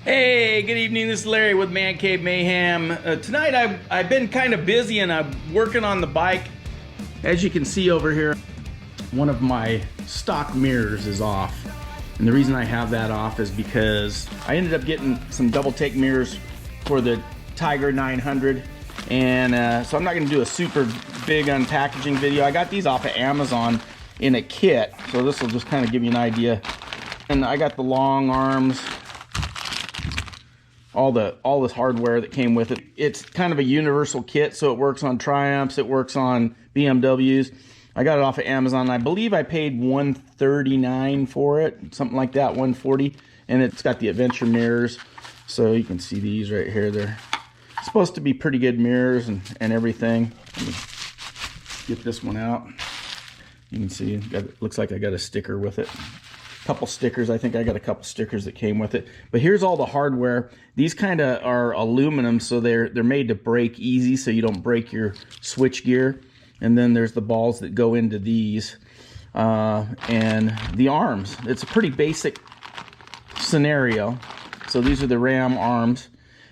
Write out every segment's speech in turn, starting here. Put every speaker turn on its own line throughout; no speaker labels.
Hey, good evening. This is Larry with ManCave Mayhem. Tonight I've been kind of busy and I'm working on the bike. As you can see over here, one of my stock mirrors is off. And the reason I have that off is because I ended up getting some double take mirrors for the Tiger 900. And so I'm not going to do a super big unpackaging video. I got these off of Amazon in a kit. So this will just kind of give you an idea. And I got the long arms, all this hardware that came with it. It's kind of a universal kit, so it works on Triumphs, it works on BMWs. I got it off of Amazon. I believe I paid $139 for it, something like that, $140. And it's got the adventure mirrors, so you can see these right here. They're supposed to be pretty good mirrors and everything. Let me get this one out. You can see it looks like I got a sticker with it. Couple stickers. I think I got a couple stickers that came with it. But here's all the hardware. These kind of are aluminum, so they're made to break easy, so you don't break your switch gear. And then there's the balls that go into these, and the arms. It's a pretty basic scenario. So these are the ram arms,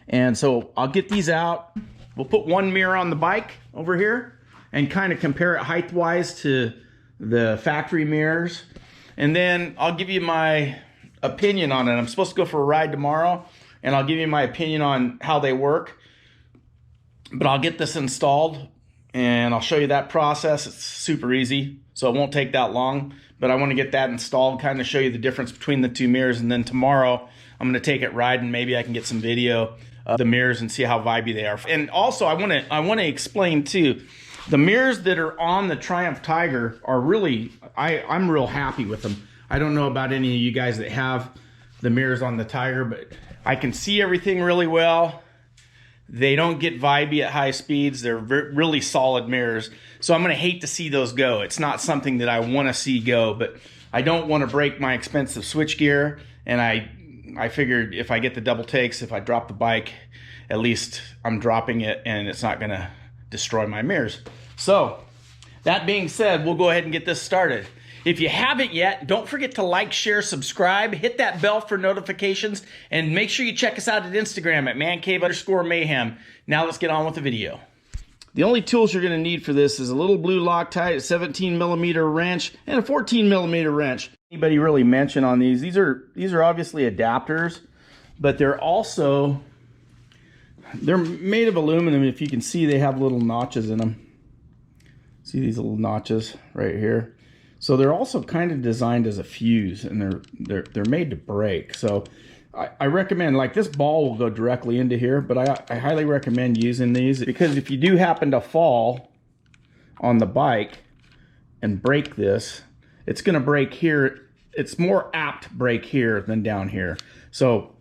and so I'll get these out. We'll put one mirror on the bike over here and kind of compare it height wise to the factory mirrors. And then I'll give you my opinion on it. I'm supposed to go for a ride tomorrow, and I'll give you my opinion on how they work. But I'll get this installed, and I'll show you that process. It's super easy, so it won't take that long. But I want to get that installed, kind of show you the difference between the two mirrors. And then tomorrow, I'm going to take it riding. Maybe I can get some video of the mirrors and see how vibey they are. And also, I want to explain too, the mirrors that are on the Triumph Tiger are really, I'm real happy with them. I don't know about any of you guys that have the mirrors on the Tiger, but I can see everything really well. They don't get vibey at high speeds. They're really solid mirrors. So I'm going to hate to see those go. It's not something that I want to see go, but I don't want to break my expensive switchgear. And I figured if I get the double takes, if I drop the bike, at least I'm dropping it and it's not going to destroy my mirrors. So that being said, we'll go ahead and get this started. If you haven't yet, don't forget to like, share, subscribe, hit that bell for notifications, and make sure you check us out at Instagram at mancave_mayhem. Now let's get on with the video. The only tools you're going to need for this is a little blue Loctite, a 17mm wrench, and a 14mm wrench. Anybody really mention on these? These are obviously adapters, but they're made of aluminum. If you can see, they have little notches in them. See these little notches right here? So they're also kind of designed as a fuse, and they're made to break. So I recommend, like, this ball will go directly into here, but I highly recommend using these, because if you do happen to fall on the bike and break this, it's going to break here. It's more apt to break here than down here. So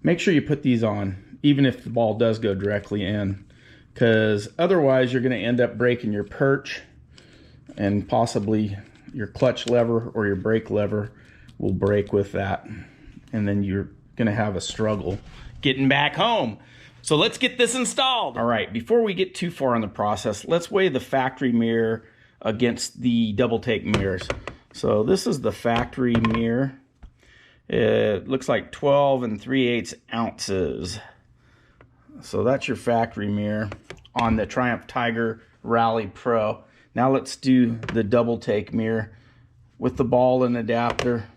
make sure you put these on, even if the ball does go directly in, because otherwise you're going to end up breaking your perch, and possibly your clutch lever or your brake lever will break with that, and then you're going to have a struggle getting back home. So let's get this installed. All right, before we get too far in the process, let's weigh the factory mirror against the double take mirrors. So this is the factory mirror. It looks like 12 3/8 ounces. So that's your factory mirror on the Triumph Tiger Rally Pro. Now let's do the double take mirror with the ball and adapter.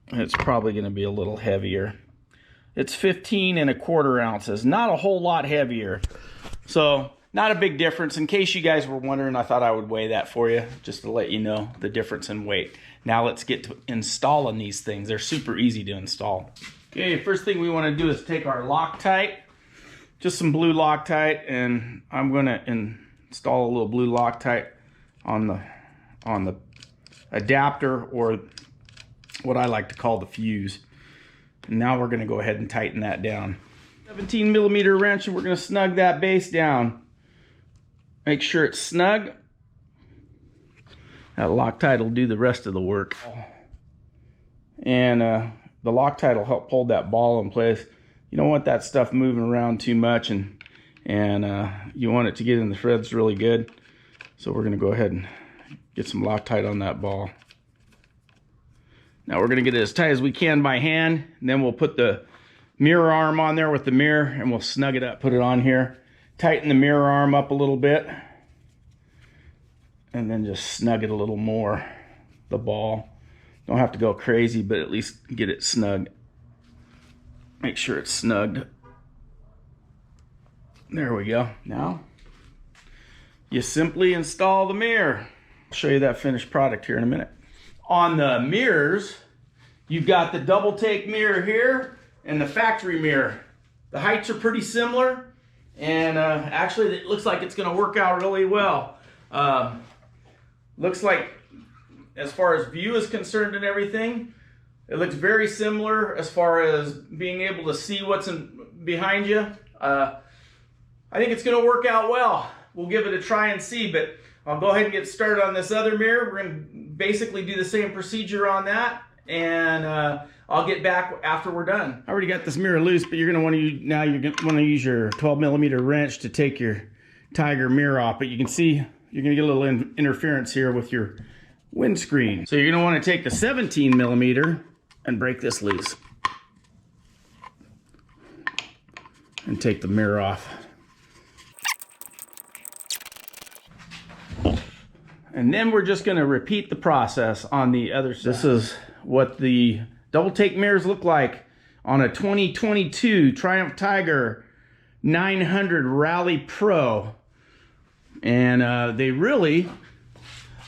It's probably going to be a little heavier. It's 15 1/4 ounces, not a whole lot heavier. So not a big difference. In case you guys were wondering, I thought I would weigh that for you, just to let you know the difference in weight. Now let's get to installing these things. They're super easy to install. Okay, first thing we want to do is take our Loctite, just some blue Loctite, and I'm going to install a little blue Loctite on the adapter, or what I like to call the fuse. And now we're going to go ahead and tighten that down. 17mm wrench, and we're going to snug that base down. Make sure it's snug. That Loctite will do the rest of the work. And the Loctite will help hold that ball in place. You don't want that stuff moving around too much, and you want it to get in the threads really good. So we're going to go ahead and get some Loctite on that ball. Now we're gonna get it as tight as we can by hand, and then we'll put the mirror arm on there with the mirror and we'll snug it up. Put it on here, tighten the mirror arm up a little bit, and then just snug it a little more, the ball. Don't have to go crazy, but at least get it snug. Make sure it's snugged. There we go. Now, you simply install the mirror. I'll show you that finished product here in a minute. On the mirrors, you've got the double take mirror here and the factory mirror. The heights are pretty similar, and actually it looks like it's gonna work out really well. Looks like, as far as view is concerned and everything, it looks very similar as far as being able to see what's behind you. I think it's gonna work out well. We'll give it a try and see, but I'll go ahead and get started on this other mirror. We're gonna basically do the same procedure on that, and I'll get back after we're done. I already got this mirror loose, but you're gonna wanna use, now you're gonna wanna use your 12mm wrench to take your Tiger mirror off, but you can see you're gonna get a little interference here with your windscreen. So you're gonna wanna take the 17mm and break this loose. And take the mirror off. And then we're just gonna repeat the process on the other side. This is what the double take mirrors look like on a 2022 Triumph Tiger 900 Rally Pro. And they really,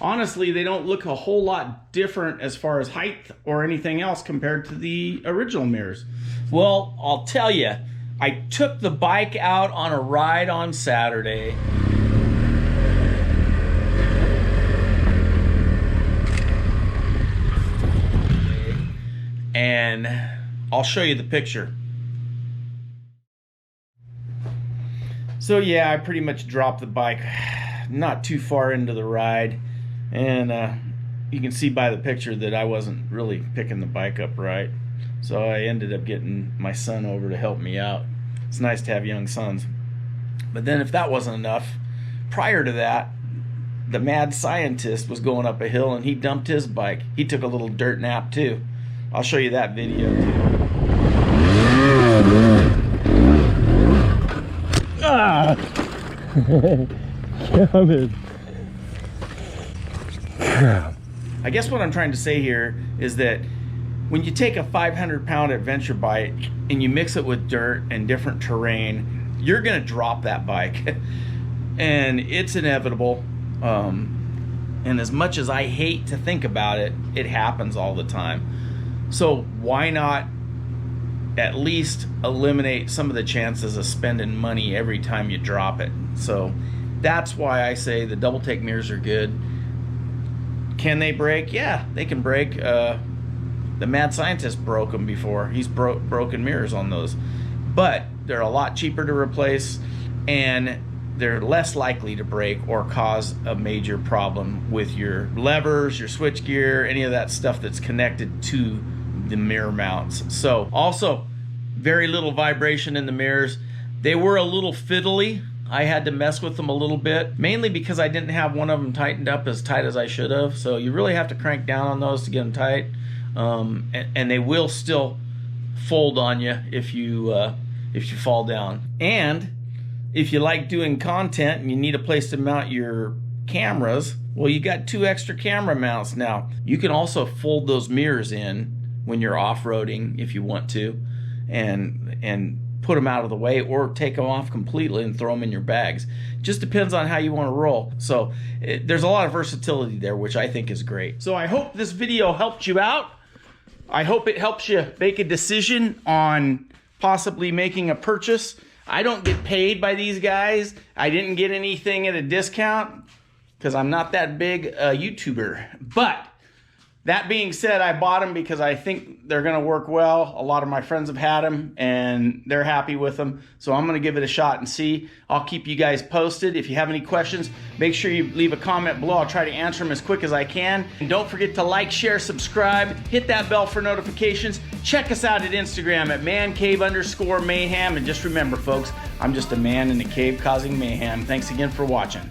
honestly, they don't look a whole lot different as far as height or anything else compared to the original mirrors.
Well, I'll tell you, I took the bike out on a ride on Saturday. And I'll show you the picture.
So yeah, I pretty much dropped the bike not too far into the ride, and you can see by the picture that I wasn't really picking the bike up right. So I ended up getting my son over to help me out. It's nice to have young sons. But then if that wasn't enough, prior to that, the mad scientist was going up a hill and he dumped his bike. He took a little dirt nap too. I'll show you that video too. Ah! Coming. I guess what I'm trying to say here is that when you take a 500-pound adventure bike and you mix it with dirt and different terrain, you're gonna drop that bike. And it's inevitable. And as much as I hate to think about it, it happens all the time. So why not at least eliminate some of the chances of spending money every time you drop it? So that's why I say the double take mirrors are good. Can they break? Yeah, they can break. The mad scientist broke them before. He's broken mirrors on those. But they're a lot cheaper to replace, and they're less likely to break or cause a major problem with your levers, your switch gear, any of that stuff that's connected to the mirror mounts. So also very little vibration in the mirrors. They were a little fiddly. I had to mess with them a little bit, mainly because I didn't have one of them tightened up as tight as I should have. So you really have to crank down on those to get them tight. And they will still fold on you if you fall down. And if you like doing content and you need a place to mount your cameras, well, you got 2 extra camera mounts now. You can also fold those mirrors in when you're off-roading if you want to, and put them out of the way, or take them off completely and throw them in your bags. Just depends on how you want to roll. So there's a lot of versatility there, which I think is great. So I hope this video helped you out. I hope it helps you make a decision on possibly making a purchase. I don't get paid by these guys. I didn't get anything at a discount because I'm not that big a YouTuber. But that being said, I bought them because I think they're going to work well. A lot of my friends have had them and they're happy with them. So I'm going to give it a shot and see. I'll keep you guys posted. If you have any questions, make sure you leave a comment below. I'll try to answer them as quick as I can. And don't forget to like, share, subscribe, hit that bell for notifications. Check us out at Instagram at ManCave_Mayhem. And just remember, folks, I'm just a man in a cave causing mayhem. Thanks again for watching.